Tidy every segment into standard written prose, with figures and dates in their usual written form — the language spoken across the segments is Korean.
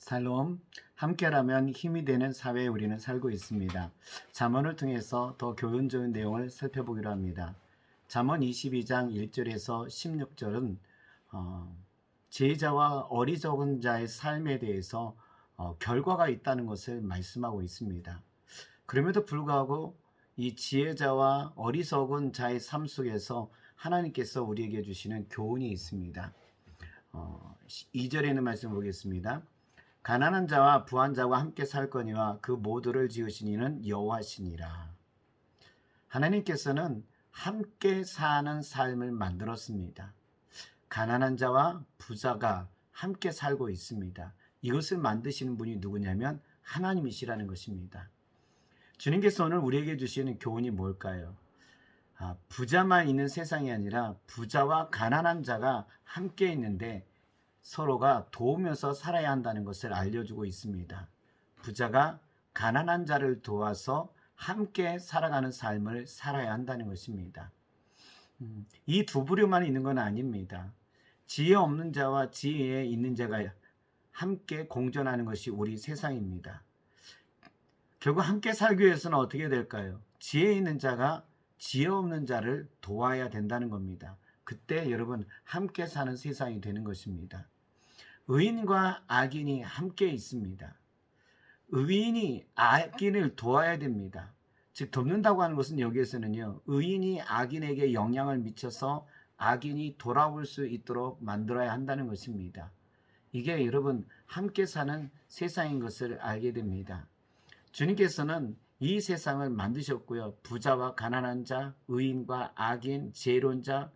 살롬, 함께라면 힘이 되는 사회에 우리는 살고 있습니다. 잠언을 통해서 더 교훈적인 내용을 살펴보기로 합니다. 잠언 22장 1절에서 16절은 지혜자와 어리석은 자의 삶에 대해서 결과가 있다는 것을 말씀하고 있습니다. 그럼에도 불구하고 이 지혜자와 어리석은 자의 삶 속에서 하나님께서 우리에게 주시는 교훈이 있습니다. 2절에 있는 말씀 보겠습니다. 가난한 자와 부한 자와 함께 살 거니와 그 모두를 지으신 이는 여호와시니라. 하나님께서는 함께 사는 삶을 만들었습니다. 가난한 자와 부자가 함께 살고 있습니다. 이것을 만드시는 분이 누구냐면 하나님이시라는 것입니다. 주님께서 오늘 우리에게 주시는 교훈이 뭘까요? 부자만 있는 세상이 아니라 부자와 가난한 자가 함께 있는데 서로가 도우면서 살아야 한다는 것을 알려주고 있습니다. 부자가 가난한 자를 도와서 함께 살아가는 삶을 살아야 한다는 것입니다. 이 두 부류만 있는 건 아닙니다. 지혜 없는 자와 지혜에 있는 자가 함께 공존하는 것이 우리 세상입니다. 결국 함께 살기 위해서는 어떻게 될까요? 지혜 있는 자가 지혜 없는 자를 도와야 된다는 겁니다. 그때 여러분 함께 사는 세상이 되는 것입니다. 의인과 악인이 함께 있습니다. 의인이 악인을 도와야 됩니다. 즉 돕는다고 하는 것은 여기에서는요, 의인이 악인에게 영향을 미쳐서 악인이 돌아올 수 있도록 만들어야 한다는 것입니다. 이게 여러분 함께 사는 세상인 것을 알게 됩니다. 주님께서는 이 세상을 만드셨고요, 부자와 가난한 자, 의인과 악인, 지혜로운 자,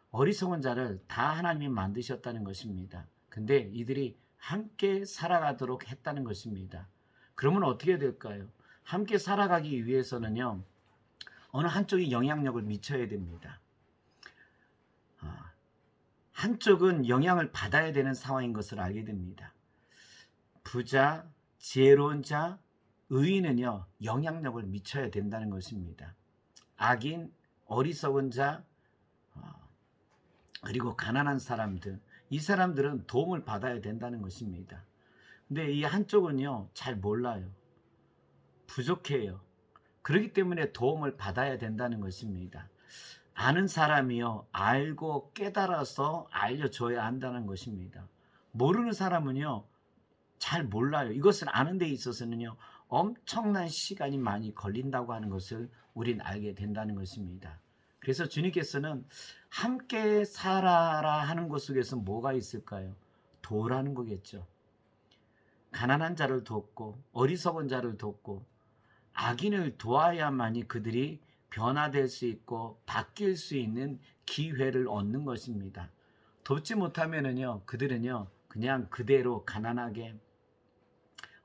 어리석은 자를 다 하나님이 만드셨다는 것입니다. 근데 이들이 함께 살아가도록 했다는 것입니다. 그러면 어떻게 될까요? 함께 살아가기 위해서는요, 어느 한쪽이 영향력을 미쳐야 됩니다. 한쪽은 영향을 받아야 되는 상황인 것을 알게 됩니다. 부자, 지혜로운 자, 의인은요, 영향력을 미쳐야 된다는 것입니다. 악인, 어리석은 자, 그리고 가난한 사람들, 이 사람들은 도움을 받아야 된다는 것입니다. 근데 이 한쪽은요, 잘 몰라요. 부족해요. 그렇기 때문에 도움을 받아야 된다는 것입니다. 아는 사람이요, 알고 깨달아서 알려줘야 한다는 것입니다. 모르는 사람은요, 잘 몰라요. 이것을 아는 데 있어서는요, 엄청난 시간이 많이 걸린다고 하는 것을 우린 알게 된다는 것입니다. 그래서 주님께서는 함께 살아라 하는 것 속에서 뭐가 있을까요? 도라는 거겠죠. 가난한 자를 돕고 어리석은 자를 돕고 악인을 도와야만이 그들이 변화될 수 있고 바뀔 수 있는 기회를 얻는 것입니다. 돕지 못하면은요, 그들은요, 그냥 그대로 가난하게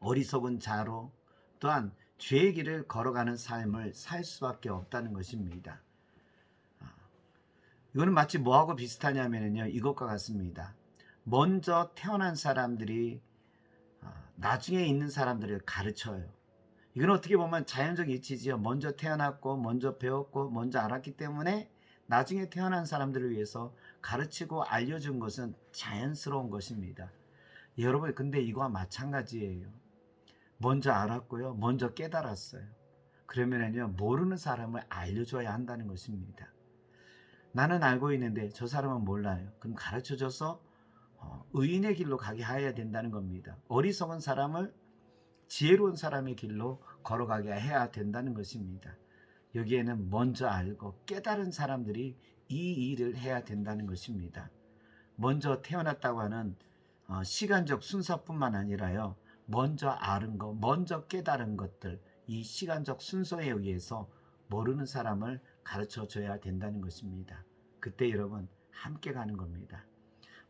어리석은 자로 또한 죄의 길을 걸어가는 삶을 살 수밖에 없다는 것입니다. 이거는 마치 뭐하고 비슷하냐면요, 이것과 같습니다. 먼저 태어난 사람들이 나중에 있는 사람들을 가르쳐요. 이건 어떻게 보면 자연적 이치지요. 먼저 태어났고 먼저 배웠고 먼저 알았기 때문에 나중에 태어난 사람들을 위해서 가르치고 알려준 것은 자연스러운 것입니다. 여러분, 근데 이거와 마찬가지예요. 먼저 알았고요, 먼저 깨달았어요. 그러면은요, 모르는 사람을 알려줘야 한다는 것입니다. 나는 알고 있는데 저 사람은 몰라요. 그럼 가르쳐줘서 의인의 길로 가게 해야 된다는 겁니다. 어리석은 사람을 지혜로운 사람의 길로 걸어가게 해야 된다는 것입니다. 여기에는 먼저 알고 깨달은 사람들이 이 일을 해야 된다는 것입니다. 먼저 태어났다고 하는 시간적 순서뿐만 아니라요, 먼저 아는 것, 먼저 깨달은 것들, 이 시간적 순서에 의해서 모르는 사람을 가르쳐 줘야 된다는 것입니다. 그때 여러분 함께 가는 겁니다.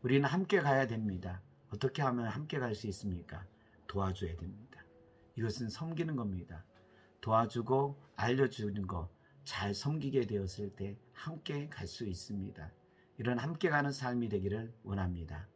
우리는 함께 가야 됩니다. 어떻게 하면 함께 갈 수 있습니까? 도와줘야 됩니다. 이것은 섬기는 겁니다. 도와주고 알려주는 것, 잘 섬기게 되었을 때 함께 갈 수 있습니다. 이런 함께 가는 삶이 되기를 원합니다.